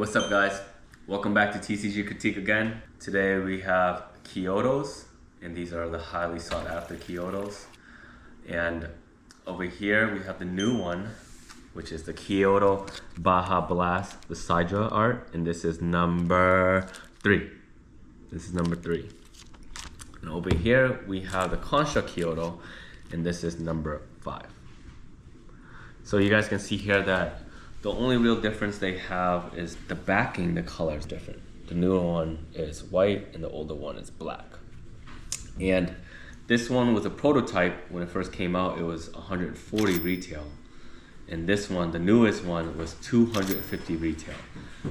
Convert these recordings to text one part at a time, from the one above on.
What's up guys? Welcome back to TCGCritique again. Today we have Kyotos, and these are the highly sought after Kyotos. And over here we have the new one, which is the Kyoto Baja Blast, the Sidra art, and this is number 3. This is number 3. And over here we have the Construct Kyoto, and this is number 5. So you guys can see here that the only real difference they have is the backing, the color is different. The newer one is white and the older one is black. And this one was a prototype. When it first came out, it was 140 retail. And this one, the newest one, was 250 retail.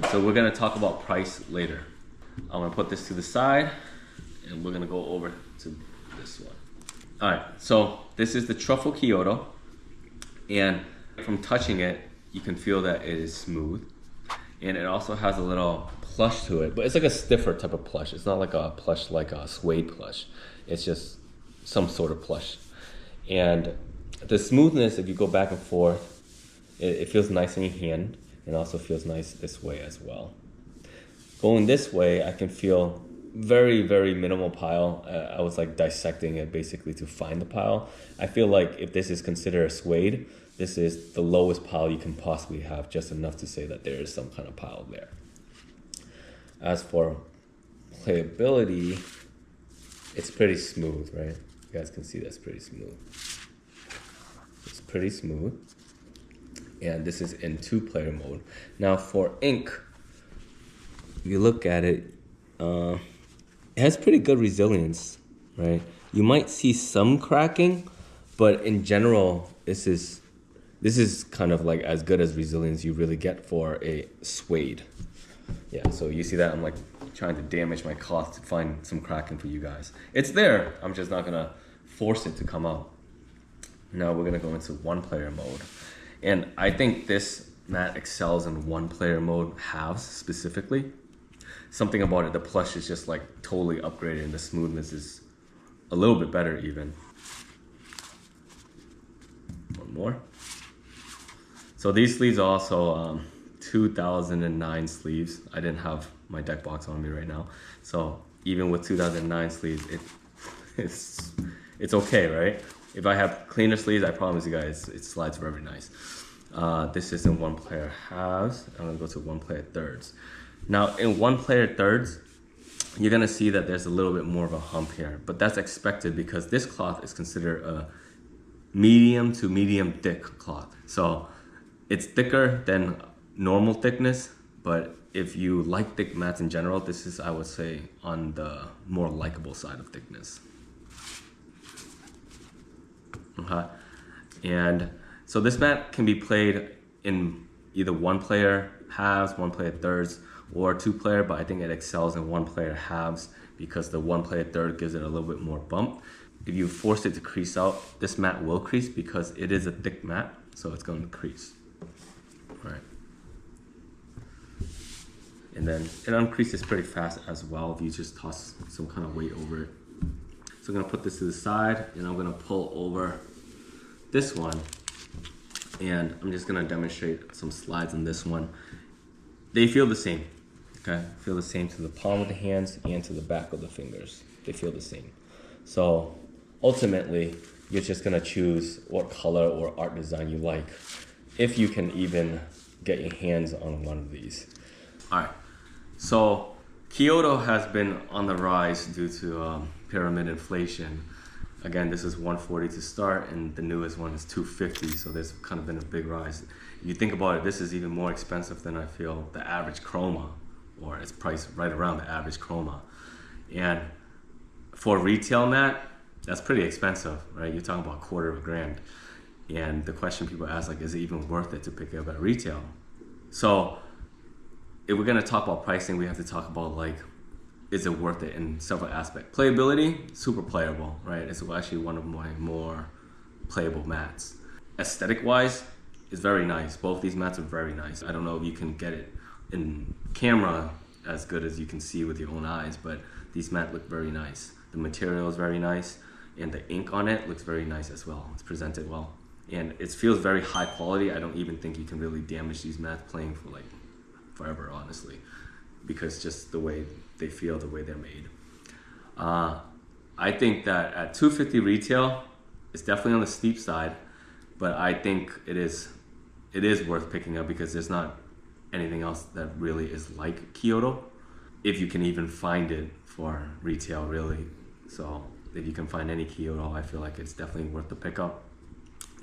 So we're gonna talk about price later. I'm gonna put this to the side and we're gonna go over to this one. All right, so this is the Truffle Kyoto. And from touching it, you can feel that it is smooth, and it also has a little plush to it, but it's like a stiffer type of plush. It's not like a plush like a suede plush. It's just some sort of plush. And the smoothness, if you go back and forth, it feels nice in your hand, and also feels nice this way as well. Going this way, I can feel very, very minimal pile. I was like dissecting it basically to find the pile. I feel like if this is considered a suede, this is the lowest pile you can possibly have, just enough to say that there is some kind of pile there. As for playability, it's pretty smooth, right? You guys can see that's pretty smooth. It's pretty smooth. And this is in 2-player mode. Now for ink, if you look at it, it has pretty good resilience, right? You might see some cracking, but in general, this is kind of like as good as resilience you really get for a suede. Yeah, so you see that I'm like trying to damage my cloth to find some cracking for you guys. It's there, I'm just not gonna force it to come out. Now we're gonna go into 1-player mode. And I think this mat excels in 1-player mode, halves specifically. Something about it, the plush is just like totally upgraded, and the smoothness is a little bit better even. One more. So these sleeves are also 2009 sleeves. I didn't have my deck box on me right now. So even with 2009 sleeves, it's okay, right? If I have cleaner sleeves, I promise you guys, it slides very nice. This is in 1-player halves. I'm gonna go to 1-player thirds. Now in 1-player thirds, you're gonna see that there's a little bit more of a hump here, but that's expected because this cloth is considered a medium to medium thick cloth. So it's thicker than normal thickness, but if you like thick mats in general, this is, I would say, on the more likable side of thickness. And so this mat can be played in either 1-player halves, 1-player thirds, or 2-player, but I think it excels in 1-player halves because the 1-player third gives it a little bit more bump. If you force it to crease out, this mat will crease because it is a thick mat, so it's going to crease. All right. And then it uncreases pretty fast as well if you just toss some kind of weight over it. So I'm gonna put this to the side, and I'm gonna pull over this one, and I'm just gonna demonstrate some slides on this one. They feel the same, okay? Feel the same to the palm of the hands and to the back of the fingers. They feel the same. So ultimately, you're just gonna choose what color or art design you like, if you can even get your hands on one of these. All right, so Kyoto has been on the rise due to pyramid inflation. Again, this is 140 to start, and the newest one is 250, so there's kind of been a big rise. If you think about it, this is even more expensive than I feel the average chroma, or it's priced right around the average chroma. And for a retail mat, that's pretty expensive, right? You're talking about $250,000. And the question people ask, like, is it even worth it to pick it up at retail? So if we're gonna talk about pricing, we have to talk about, like, is it worth it in several aspects. Playability, super playable, right? It's actually one of my more playable mats. Aesthetic wise, it's very nice. Both these mats are very nice. I don't know if you can get it in camera as good as you can see with your own eyes, but these mats look very nice. The material is very nice, and the ink on it looks very nice as well. It's presented well. And it feels very high quality. I don't even think you can really damage these mats playing for like forever, honestly, because just the way they feel, the way they're made. I think that at $250 retail, it's definitely on the steep side, but I think it is worth picking up because there's not anything else that really is like Kyoto, if you can even find it for retail, really. So if you can find any Kyoto, I feel like it's definitely worth the pickup.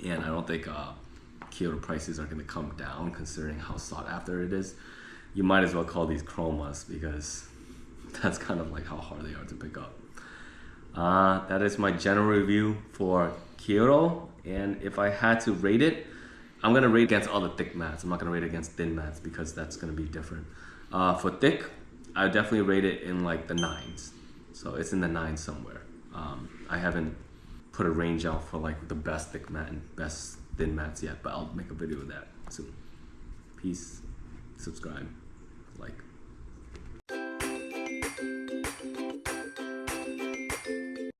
And I don't think Kyoto prices are going to come down considering how sought after it is. You might as well call these chromas because that's kind of like how hard they are to pick up. That is my general review for Kyoto. And if I had to rate it, I'm going to rate against all the thick mats. I'm not going to rate against thin mats because that's going to be different. For thick, I would definitely rate it in like the 9s. So it's in the 9s somewhere. I haven't put a range out for like the best thick mat and best thin mats yet, but I'll make a video of that soon. Peace, subscribe, like.